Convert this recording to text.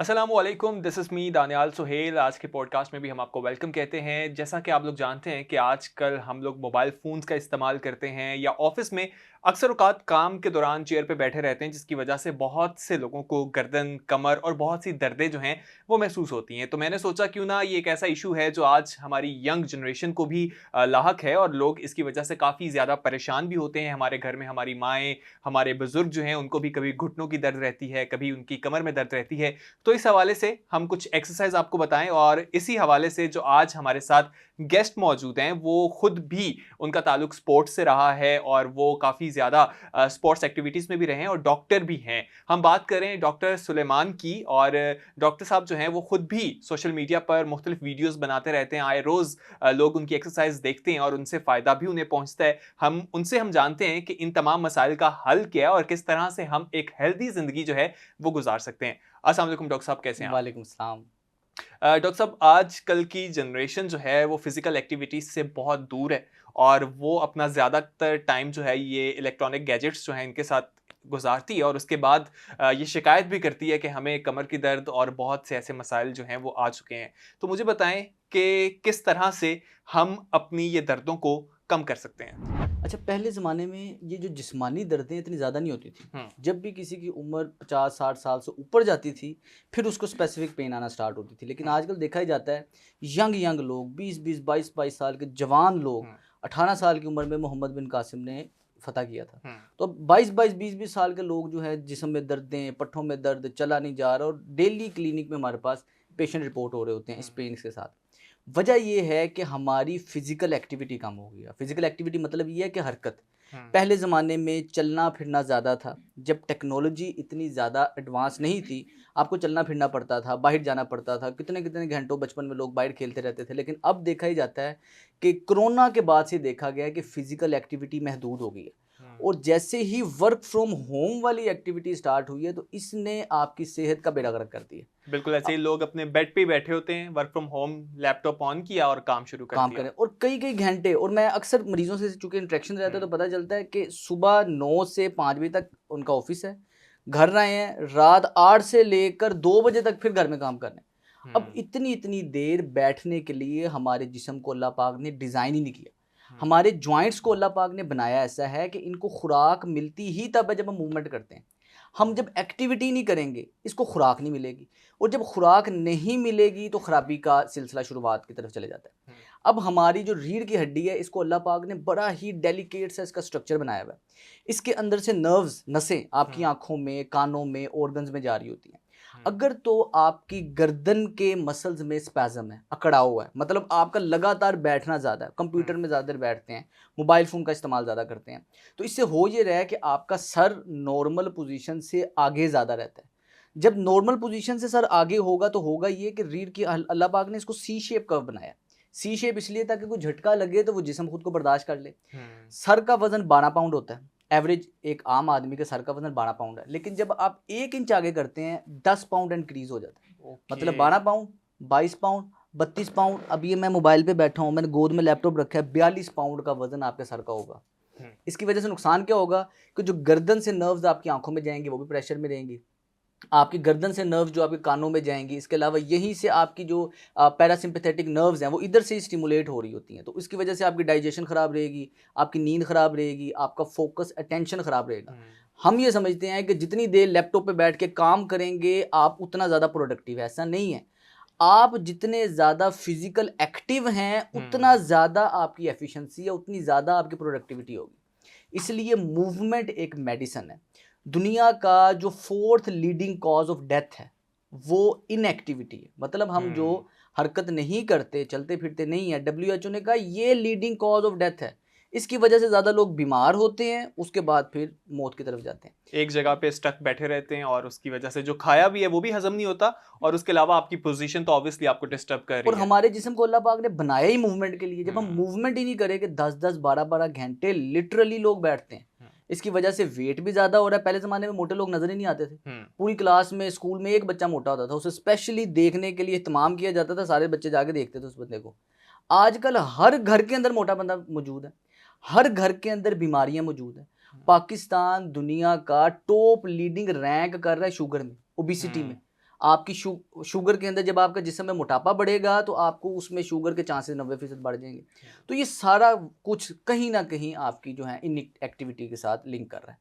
अस्सलामुअलैकुम, this is me Daniyal Suhail. आज के पॉडकास्ट में भी हम आपको वेलकम कहते हैं। जैसा कि आप लोग जानते हैं कि आजकल हम लोग मोबाइल फ़ोन्स का इस्तेमाल करते हैं या ऑफ़िस में अक्सर औक़ात काम के दौरान चेयर पे बैठे रहते हैं, जिसकी वजह से बहुत से लोगों को गर्दन, कमर और बहुत सी दर्दें जो हैं, वो महसूस होती हैं। तो मैंने सोचा क्यों ना ये एक ऐसा इश्यू है जो आज हमारी यंग जनरेशन को भी लाहक है और लोग इसकी वजह से काफ़ी ज़्यादा परेशान भी होते हैं। हमारे घर में हमारी माएँ, हमारे बुज़ुर्ग जो हैं, उनको भी कभी घुटनों की दर्द रहती है, कभी उनकी कमर में दर्द रहती है। तो इस हवाले से हम कुछ एक्सरसाइज आपको बताएं और इसी हवाले से जो आज हमारे साथ गेस्ट मौजूद हैं वो खुद भी उनका ताल्लुक स्पोर्ट्स से रहा है और वो काफ़ी ज़्यादा स्पोर्ट्स एक्टिविटीज़ में भी रहे हैं और डॉक्टर भी हैं। हम बात करें डॉक्टर सुलेमान की और डॉक्टर साहब जो हैं वो खुद भी सोशल मीडिया पर मुख्तलिफ वीडियोज़ बनाते रहते हैं। आए रोज़ लोग उनकी एक्सरसाइज देखते हैं और उनसे फ़ायदा भी उन्हें पहुँचता है। हम जानते हैं कि इन तमाम मसाइल का हल क्या है और किस तरह से हम एक हेल्दी ज़िंदगी जो है वो गुजार सकते हैं। अस्सलाम वालेकुम डॉक्टर साहब, कैसे हैं आप? वालेकुम सलाम। डॉक्टर साहब, आजकल की जनरेशन जो है वो फिज़िकल एक्टिविटीज़ से बहुत दूर है और वो अपना ज़्यादातर टाइम जो है ये इलेक्ट्रॉनिक गैजेट्स जो हैं इनके साथ गुज़ारती है और उसके बाद ये शिकायत भी करती है कि हमें कमर की दर्द और बहुत से ऐसे मसाइल जो हैं वो आ चुके हैं। तो मुझे बताएँ कि किस तरह से हम अपनी ये दर्दों को कम कर सकते हैं? अच्छा, पहले ज़माने में ये जो जिस्मानी दर्दें इतनी ज़्यादा नहीं होती थी। हुँ, जब भी किसी की उम्र 50-60 साल से ऊपर जाती थी, फिर उसको स्पेसिफ़िक पेन आना स्टार्ट होती थी। लेकिन हुँ, आजकल देखा ही जाता है, यंग लोग 20-20, 22-22 साल के जवान लोग, हुँ, 18 साल की उम्र में मोहम्मद बिन कासिम ने फ़तह किया था। हुँ, तो अब 22-22, 20-20 साल के लोग जो है जिस्म में दर्दें, पट्ठों में दर्द, चला नहीं जा रहा और डेली क्लिनिक में हमारे पास पेशेंट रिपोर्ट हो रहे होते हैं इस हुँ, पेन के साथ। वजह ये है कि हमारी फ़िज़िकल एक्टिविटी कम हो गई है। फ़िज़िकल एक्टिविटी मतलब ये है कि हरकत। हुँ, पहले ज़माने में चलना-फिरना ज़्यादा था। जब टेक्नोलॉजी इतनी ज़्यादा एडवांस नहीं थी, आपको चलना-फिरना पड़ता था, बाहर जाना पड़ता था। कितने-कितने घंटों बचपन में लोग बाहर खेलते रहते थे। लेकिन अब देखा ही जाता है कि कोरोना के बाद से देखा गया है कि फ़िज़िकल एक्टिविटी महदूद हो गई है। हुँ। और जैसे ही वर्क फ्रॉम होम वाली एक्टिविटी स्टार्ट हुई है, तो इसने आपकी सेहत का बेड़ा गर्क कर दिया। बिल्कुल, ऐसे ही अब लोग अपने बेड पे ही बैठे होते हैं, work from home, laptop on किया और काम शुरू कर काम दिया। करें और कई-कई घंटे और मैं अक्सर मरीज़ों से चूँकि इंटरेक्शन रहता है हुँ, तो पता चलता है कि सुबह 9 से 5 बजे तक उनका ऑफ़िस है, घर रहे हैं, रात 8 से लेकर 2 बजे तक फिर घर में काम कर रहे हैं। अब हुँ, इतनी-इतनी देर बैठने के लिए हमारे जिस्म को अल्लाह पाक ने डिज़ाइन ही नहीं किया। हुँ, हमारे जॉइंट्स को अल्लाह पाक ने बनाया ऐसा है कि इनको खुराक मिलती ही तब है जब हम मूवमेंट करते हैं। हम हुँ, जब एक्टिविटी नहीं करेंगे, इसको खुराक नहीं मिलेगी और जब खुराक नहीं मिलेगी तो खराबी का सिलसिला शुरुआत की तरफ चले जाता है। हुँ, अब हमारी जो रीढ़ की हड्डी है इसको अल्लाह पाक ने बड़ा ही डेलिकेट सा इसका स्ट्रक्चर बनाया हुआ है। इसके अंदर से नर्व्स, नसें आपकी हुँ, आँखों में, कानों में, ऑर्गन्स में जा रही होती हैं। हुँ, अगर तो आपकी गर्दन के मसल्स में स्पैज़म है, अकड़ा हुआ है, मतलब आपका लगातार बैठना ज़्यादा है, हुँ, कंप्यूटर में ज़्यादा देर बैठते हैं, मोबाइल फ़ोन का इस्तेमाल ज़्यादा करते हैं, तो इससे हो ये रहा है कि आपका सर नॉर्मल पोज़ीशन से आगे ज़्यादा रहता है। जब नॉर्मल पोज़ीशन से सर आगे होगा तो होगा ये कि रीढ़ की अल्लाह पाक ने इसको सी शेप कर्व बनाया है। सी शेप इसलिए ताकि कोई झटका लगे तो वो जिस्म खुद को बर्दाश्त कर ले। हुँ, सर का वज़न 12 पाउंड होता है। एवरेज एक आम आदमी के सर का वज़न 12 पाउंड है। लेकिन जब आप 1 इंच आगे करते हैं 10 पाउंड इंक्रीज़ हो जाता है। ओके। मतलब 12 पाउंड, 22 पाउंड, 32 पाउंड, अब ये मैं मोबाइल पे बैठा हूँ, मैंने गोद में लैपटॉप रखा है, 42 पाउंड का वज़न आपके सर का होगा। हुँ, इसकी वज़ह से नुकसान क्या होगा कि जो गर्दन से नर्व्स आपकी आँखों में जाएँगी वो भी प्रेशर में रहेंगी। आपकी गर्दन से नर्व जो आपके कानों में जाएँगी, इसके अलावा यहीं से आपकी जो पैरासिम्पैथेटिक नर्व्स हैं, वो इधर से ही स्टिमुलेट हो रही होती हैं। तो इसकी वजह से आपकी डाइजेशन ख़राब रहेगी, आपकी नींद ख़राब रहेगी, आपका फ़ोकस, अटेंशन ख़राब रहेगा। हुँ, हम ये समझते हैं कि जितनी देर लैपटॉप पे बैठ के काम करेंगे, आप उतना ज़्यादा प्रोडक्टिव हैं, ऐसा नहीं है। आप जितने ज़्यादा फ़िज़िकल एक्टिव हैं, उतना हुँ, ज़्यादा आपकी एफ़िशिएंसी है, उतनी ज़्यादा आपकी प्रोडक्टिविटी होगी। इसलिए मूवमेंट एक मेडिसिन है। दुनिया का जो 4th leading cause of death है, वो इनएक्टिविटी है। मतलब हम जो हुँ। हरकत नहीं करते, चलते-फिरते नहीं हैं, डब्ल्यूएचओ ने कहा ये लीडिंग कॉज़ ऑफ डेथ है। इसकी वजह से ज़्यादा लोग बीमार होते हैं, उसके बाद फिर मौत की तरफ जाते हैं। एक जगह पे स्टक बैठे रहते हैं और उसकी वजह से जो खाया भी है वो भी हज़म नहीं होता और उसके अलावा आपकी पोज़ीशन तो ऑब्वियसली आपको डिस्टर्ब कर रही और है। हमारे जिस्म को अल्लाह पाक ने बनाया ही मूवमेंट के लिए। जब हम हुँ, मूवमेंट ही नहीं करेंगे 10-10, 12-12 घंटे लिटरली लोग बैठते हैं। हुँ, इसकी वजह से वेट भी ज़्यादा हो रहा है। पहले ज़माने में मोटे लोग नज़र ही नहीं आते थे। हुँ, पूरी क्लास में, स्कूल में एक बच्चा मोटा होता था, उसे स्पेशली देखने के लिए इत्तेमाम किया जाता था, सारे बच्चे जाके देखते थे उस बंदे को। आजकल हर घर के अंदर मोटा बंदा मौजूद है। हर घर के अंदर बीमारियाँ मौजूद हैं। हुँ, पाकिस्तान दुनिया का टॉप लीडिंग रैंक कर रहा है शुगर में, ओबेसिटी हुँ, में। आपकी शुगर के अंदर जब आपका जिस्म में मोटापा बढ़ेगा तो आपको उसमें शुगर के चांसेस 90% बढ़ जाएंगे। तो ये सारा कुछ कहीं ना कहीं आपकी जो है इन एक्टिविटी के साथ लिंक कर रहा है।